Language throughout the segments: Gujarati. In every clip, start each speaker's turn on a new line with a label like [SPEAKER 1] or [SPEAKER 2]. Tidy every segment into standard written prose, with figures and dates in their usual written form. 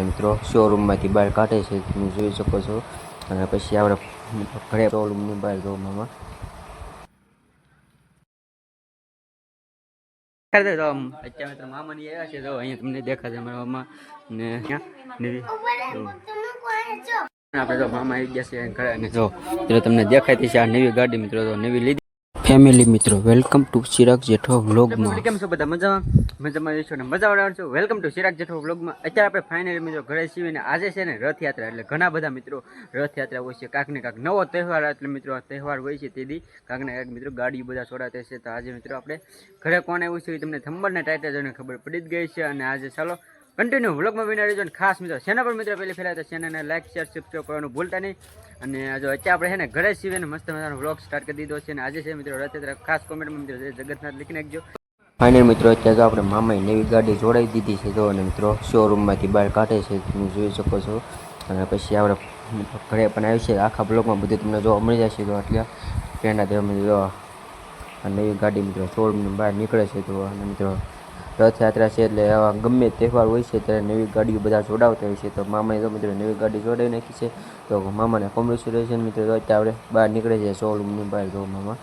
[SPEAKER 1] મિત્રો શોરૂમમાંથી બહાર કાઢે છે, તમે જોઈ શકો છો. અને પછી આપણે ઘરે શોરૂમની બહાર જો મામા અત્યારે મિત્રો મામાની આવ્યા છે. જો અહીંયા તમને દેખાશે મારા મામા ને આપણે તો મામા આવી ગયા છે ઘરે. અને જો તમને દેખાતી છે આ નવી ગાડી મિત્રો, તો નવી લીધી. ફેમિલી મિત્રો, વેલકમ ટુ ચિરાગ જેઠવા વ્લોગમાં. કેમ છો બધા? મજામાં છો ને? મજા છો. વેલકમ ટુ ચિરાગ જેઠવા વ્લોગમાં. અત્યારે આપણે ફાઇનલી મિત્રો ઘરે સીવીને આજે છે ને રથયાત્રા, એટલે ઘણા બધા મિત્રો રથયાત્રા હોય છે. કાંક ને કાંક નવો તહેવાર, એટલે મિત્રો તહેવાર હોય છે તેથી કાંક ને કાંક મિત્રો ગાડી બધા છોડાતે છે. તો આજે મિત્રો આપણે ઘરે કોણ આવ્યું છે એ તમને થંબર ને ટાઇટલ જોઈને ખબર પડી જ ગઈ છે. અને આજે ચાલો કન્ટિન્યુ વ્લોગમાં વિના રહેજો. અને ખાસ મિત્રો ચેનલ પર મિત્રો પહેલી ફેરા તો ચેનલને લાઈક શેર સબસ્ક્રાઈબ કરવાનું ભૂલતા નહીં. અને જો અત્યારે આપણે છે ને ઘરે સીવીને મસ્ત મજાનો વ્લોગ સ્ટાર્ટ કરી દીધો છે. અને આજે છે મિત્રો રથયાત્રા, ખાસ કોમેન્ટમાં મિત્રો જગન્નાથ લખી નાખજો. ફાઇનલ મિત્રો અત્યારે તો આપણે મામાએ નવી ગાડી જોડાવી દીધી છે. તો અને મિત્રો શોરૂમમાંથી બહાર કાઢે છે, તમે જોઈ શકો છો. અને પછી આપણે ઘરે પણ આવી છે. આખા બ્લોગમાં બધું તમને જોવા મળી જશે. તો એટલે પેના તમે જો આ નવી ગાડી મિત્રો શોરૂમની બહાર નીકળે છે. તો અને મિત્રો રથયાત્રા છે એટલે આવા ગમે તહેવાર હોય છે ત્યારે નવી ગાડીઓ બધા જોડાવતા હોય છે. તો મામાએ તો મિત્રો નવી ગાડી જોડાવી નાખી છે. તો મામાને કોંગ્રેચ્યુલેશન મિત્રો. તો અત્યારે આપણે બહાર નીકળે છે શોરૂમની બહાર. જો મામા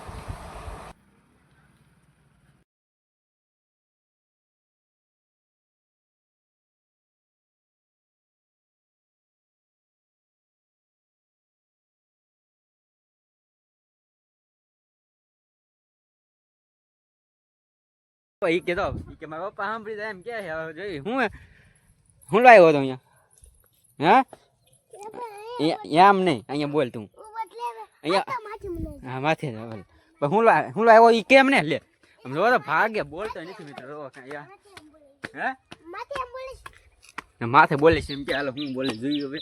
[SPEAKER 1] ઈ કે મારા પપ્પા સાંભળી જાય એમ કે જોઈ હું લાવ્યો હતો અહીંયા. હા એમ નહીં, અહીંયા બોલ તું. અહીંયા હા માથે હું લાવ્યો ઈ કેમ ને લે આમ જો તો ભાગે બોલતો નથી મિત્રો. હે માથે બોલીશ એમ કે હાલો હું બોલી જોયું હવે.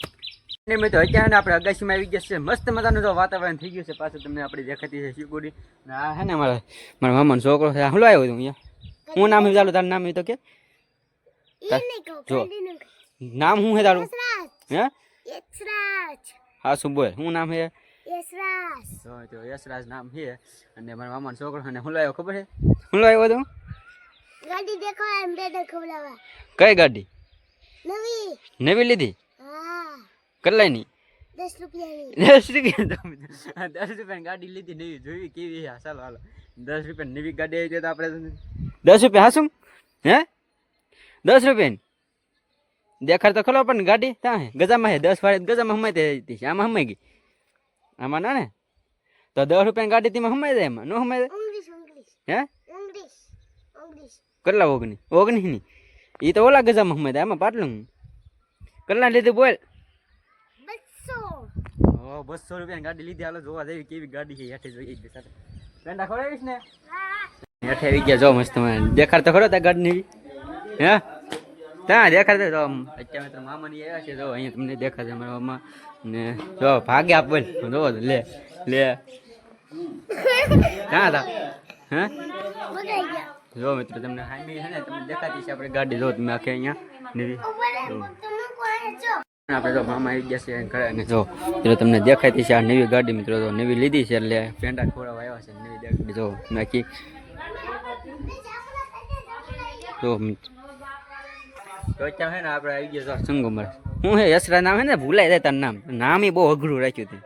[SPEAKER 1] મિત્રો અત્યારે આપણે અગાસીમાં આવી ગયા છે. મસ્ત મજાનું જો વાતાવરણ થઈ ગયું છે. પાછું તમને આપણી દેખાતી છે શીકોડી. હા હે ને મારા મામાનો છોકરો છે. હું લાવ્યો હતો અહીંયા. હું નામ ચાલુ તારું નામ તો કે જો નામ શું હે તારું? હે હા શું બોલ શું નામ હે? યશરાજ નામ છે. અને મારા મામાનો છોકરો. અને હું લાવ્યો ખબર છે? હું લાવ્યો હતો ગાડી દેખાવા. કઈ ગાડી? નવી લીધી? કેટલાય ની? 10 રૂપિયા ગાડી લીધી નવી. જોઈ કેવી છે? ચાલો હાલો 10 રૂપિયા નવી ગાડી આવી તો આપણે 10 રૂપિયા હાસું હે 10 રૂપિયા દેખાડ તો ખરો પણ ગાડી ત્યાં હે ગજામાં હે 10 વાળી ગજામાં હમાઈ હતી. આમાં હમાઈ ગઈ આમાં ના ને? તો 10 રૂપિયાની ગાડી તેમાં હમાઈ જાય? એમાં નો હમાઈ જાય. હે કેટલા? 19 ની? એ તો ઓલા ગજામાં હમાઈ જાય. આમાં પાટલું કેટલા લીધું બોલ? 200 રૂપિયાની ગાડી લીધી. હાલો જોવા જેવી કેવી ગાડી છે. હેઠે જોઈ પેંડા ખવડાવીશ ને? હેઠે આવી ગયા. જો મસ્ત દેખાડતો ખરો ત્યાં ગાડી ની. હે ત્યાં દેખાડતો જો અત્યારે તો મામાની આવ્યા છે. જો અહીંયા તમને દેખાશે મારા મામા ને જો ભાગે આપ બોલ જો લે ક્યાં હતા? હે જો મિત્રો તમને હામી છે ને તમને દેખાતી છે આપણે ગાડી. જો તમે આખે અહીંયા નવી આપણે તો મામા આવી ગયા છે ઘરે. અને જો તમને દેખાતી છે આ નવી ગાડી મિત્રો. તો નવી લીધી છે એટલે પેંડા ખોરાવા આવ્યા છે. નવી ગાડી જો નાખી. તો અત્યારે છે ને આપણે આવી ગયા સંગોમર. હું હે યશરા નામ હે ને? ભૂલાઈ જાય તારું નામ એ બહુ અઘરું રાખ્યું હતું.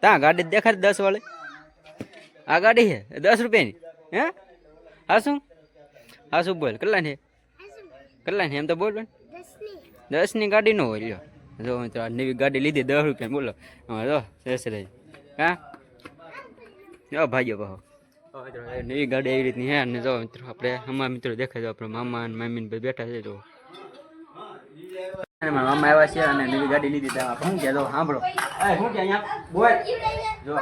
[SPEAKER 1] ત્યાં ગાડી દેખાડી 10 વાળી. આ ગાડી છે 10 રૂપિયાની. હે હા શું બોલ કેટલા છે? કેટલા છે એમ તો બોલ. 10 ની ગાડી ન હોય. લ્યો જો મિત્રો આ નવી ગાડી લીધી 10 રૂપિયા. બોલો જો યશરાજ હા જો ભાઈઓ કહો નવી ગાડી એવી રીતની હે. અને જો મિત્રો આપણે અમારા મિત્રો દેખાય જો આપણે મામા અને મામી ભાઈ બેઠા છે. જો મામા આવ્યા છે અને નવી ગાડી લીધી. શું કે જો સાંભળો શું કે અહીંયા બોલ જો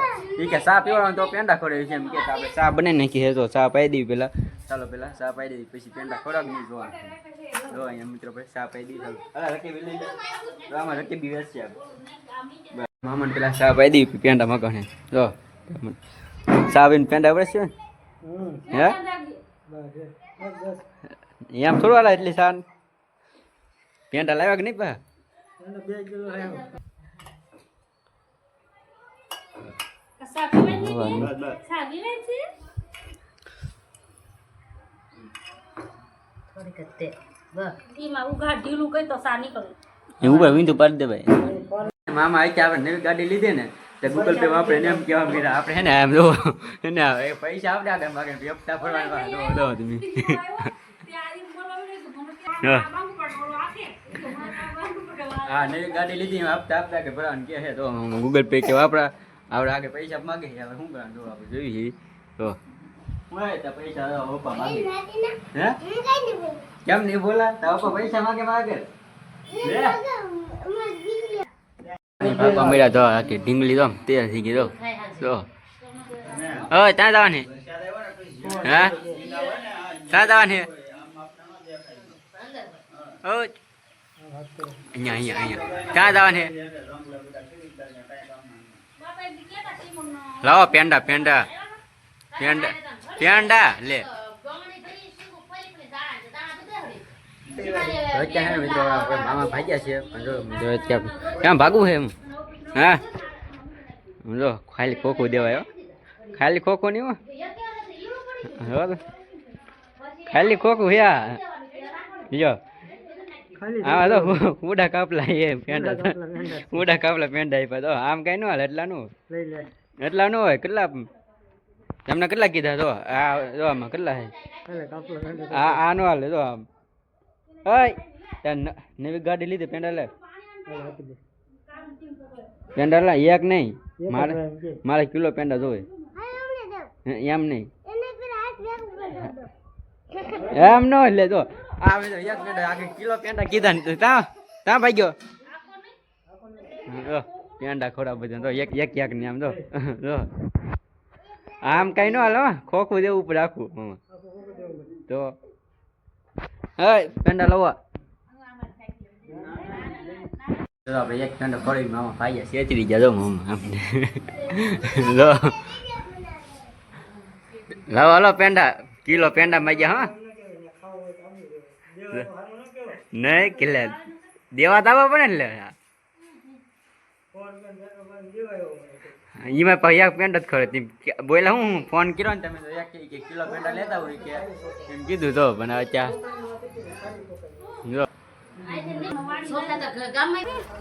[SPEAKER 1] એ કે ચા પીવાનો તો પેંડા ખવડાવી છે એમ કે આપણે ચા બનાવી નાખી છે. તો ચા પાઈ દેવી પેલા. ચાલો પેલા ચા પાઈ દેવી પછી પેંડા ખવડાવી નહીં જોવા. જો અહીંયા મિત્રો પછી ચા પાઈ દેવી. ચાલો રકેબી લઈ લો. આમાં રકેબી વેચ છે મામાને પેલા ચા પાઈ દેવી પેંડા મગણે. જો ચા પીને પેંડા વળે છે હે એમ થોડું હાલા એટલી ચા પેંડા લાવ્યા કે નહીં પા? 2 કિલો
[SPEAKER 2] થોડી ઉઘાડ ઢીલું કઈ તો સા નીકળે.
[SPEAKER 1] એ ઉપર વીંધું પાડી દે ભાઈ. મામા આવી આપણે નવી ગાડી લીધી ને તો ગૂગલ પે વાપરે ને એમ કેવા મીરા આપણે હે ને એમ જો એને પૈસા આપણે આગળ માગે હપ્તા ભરવા દો તમે. હા નવી ગાડી લીધી હપ્તા હપ્તા કે ભરવાનું કે છે તો ગૂગલ પે કે વાપરા આપણે આગળ પૈસા માગે છે હવે શું કરવાનું જો આપણે જોઈએ તો પૈસા ઓપા માગે હે કેમ નહીં બોલા તો ઓપા પૈસા માગે માગે બાપા મેરા તો આખી ઢીંગલી તો તૈયાર થઈ ગઈ તો ઓય ત્યાં જવાની હા ત્યાં જવાની ઓય અહીંયા ક્યાં જવાની લાવો પેંડા પેંડા પેંડા પેંડા લે મિત્રો મામા ભાગ્યા છે ક્યાં ભાગવું છે એમ હા જો ખાલી ખોખું દેવાય ખાલી ખોખું નહીં હો ખાલી ખોખું યા જો હા તો ઉડા કાપલા એ પેંડા ઉડા કાપલા પેંડા આપ્યા તો આમ કઈ ન હાલ એટલા નો હોય કેટલા તમને કેટલા કીધા તો આ જો આમાં કેટલા છે આ નો હાલે તો આમ નવી ગાડી લીધી પેંડા લે પેંડા લા એક નહીં મારે કિલો પેંડા જોવે એમ નહીં એમ નો લે તો આ એક પેંડા આખી કિલો પેંડા કીધા ને ત્યાં ભાઈ ગયો પેંડા ખોડા બધા તો એક એક એક ને આમ તો આમ કઈ નો હાલો ખોખું દેવું ઉપર રાખવું તો હા પેંડા લવા આપણે એક પેંડો ખોડી મામા ભાઈ સેચરી ગયા જો મામા લાવો હાલો પેંડા કિલો પેંડા માગ્યા હા નહીં કિલ્લે દેવા દાવા પડે ને લે એમાં પછી એક પેંડા જ ખરે બોલા હું ફોન કર્યો ને તમે તો એક કિલો પેંડા લેતા હોય કે એમ કીધું તો બનાવે ત્યાં જો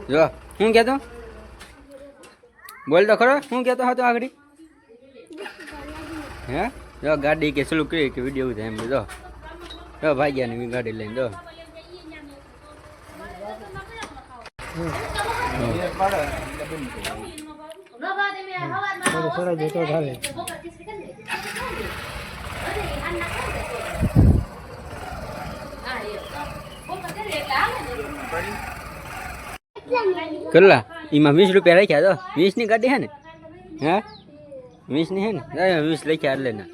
[SPEAKER 1] જો શું કહેતો બોલ તો ખરો શું કહેતો હતો આગળ હે જો ગાડી કે ચાલુ કરી કે વિડીયો થાય એમ જો ભાગ્યા ની ગાડી લઈને જો કેટલા એમાં 20 રૂપિયા રાખ્યા તો 20 ની ગાડી હે ને હે 20 ની હે ને 20 લખ્યા એટલે ના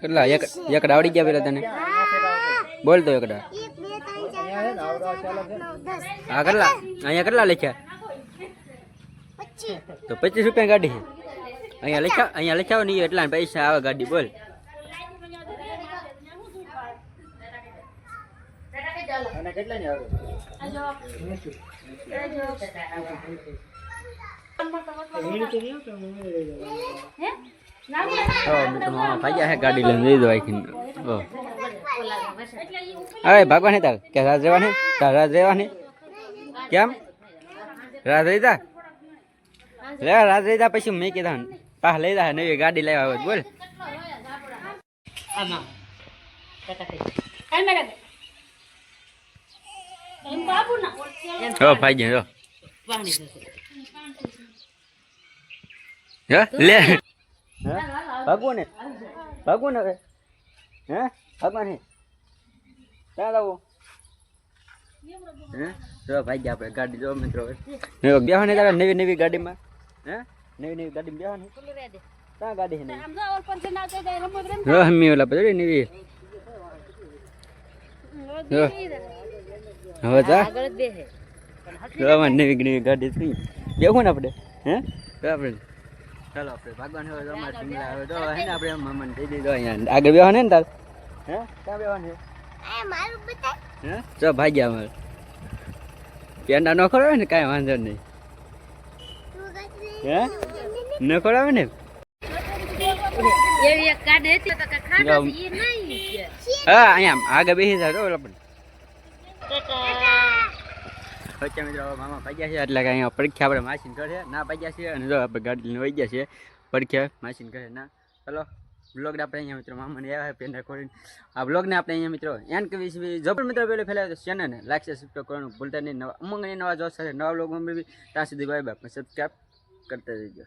[SPEAKER 1] કેટલા એકડા આવડી ગયા પેલા તને બોલ તો એકડા હા કેટલા અહીંયા કેટલા લખ્યા તો 25 રૂપિયા ગાડી છે અહીંયા લખ્યા નહીં એટલા પૈસા આવે ગાડી બોલ કેટલા ની આવે ગાડી લઈને જઈ દો હવે ભાગવા નહીં તાર કે રાત રહેવાની તાર રાત રહેવાની કેમ રાત રહી તા લે રાત રહી તા પછી મેં કીધા પાહ લઈ જા નવી ગાડી લેવા આવે બોલ ભાઈ ગયા લે ભાગવું ને હવે હે ભાગવા ને ક્યાં લાવું હે જો ભાઈ ગયા આપણે ગાડી જો મિત્રો બેહવા ને તારા નવી ગાડીમાં હે નવી ગાડીમાં બેહવા ને ક્યાં ગાડી છે હમી ઓલા પછી નવી હવે જા નવી ગાડી થઈ બેહું ને આપણે હે તો આપણે ચાલો આપણે ભાગવાન હવે અમારે ઢીંગલા હવે તો હે ને આપણે મામાને દઈ દીધો અહીંયા આગળ બેહવાને ને તાર હે ક્યાં બેહવાનું છે મારું બતાય હે ચો ભાગ્યા અમારે પેંડા ન ખોરાવે ને કાંઈ વાંધો નહીં હે ન ખોરાવે ને હા અહીંયા આગળ બેસી જાય તો આપણે વચ્ચે મિત્રો મામા પાગ્યા છે એટલે કે અહીંયા પરીક્ષા આપણે માસીન કરે ના પાગ્યા છે અને જો આપણે ગાડી લઈને વહી ગયા છે પરીક્ષા માસીન કરે ના ચલો બ્લોગને આપણે અહીંયા મિત્રો મામાને આવ્યા પેન કરીને આ બ્લોગને આપણે અહીંયા મિત્રો એન્ડ કરી જો પણ મિત્રો પહેલાં ફેલાય તો ચેનલને લાઈક છે સબસ્ક્રાઈબ કરવાનું ભૂલતા નહીં નવા ઉમંગની નવા જોશ સાથે નવા બ્લોગમાં ત્યાં સુધી બાય બાય સબસ્ક્રાઈબ કરતા રહીજો.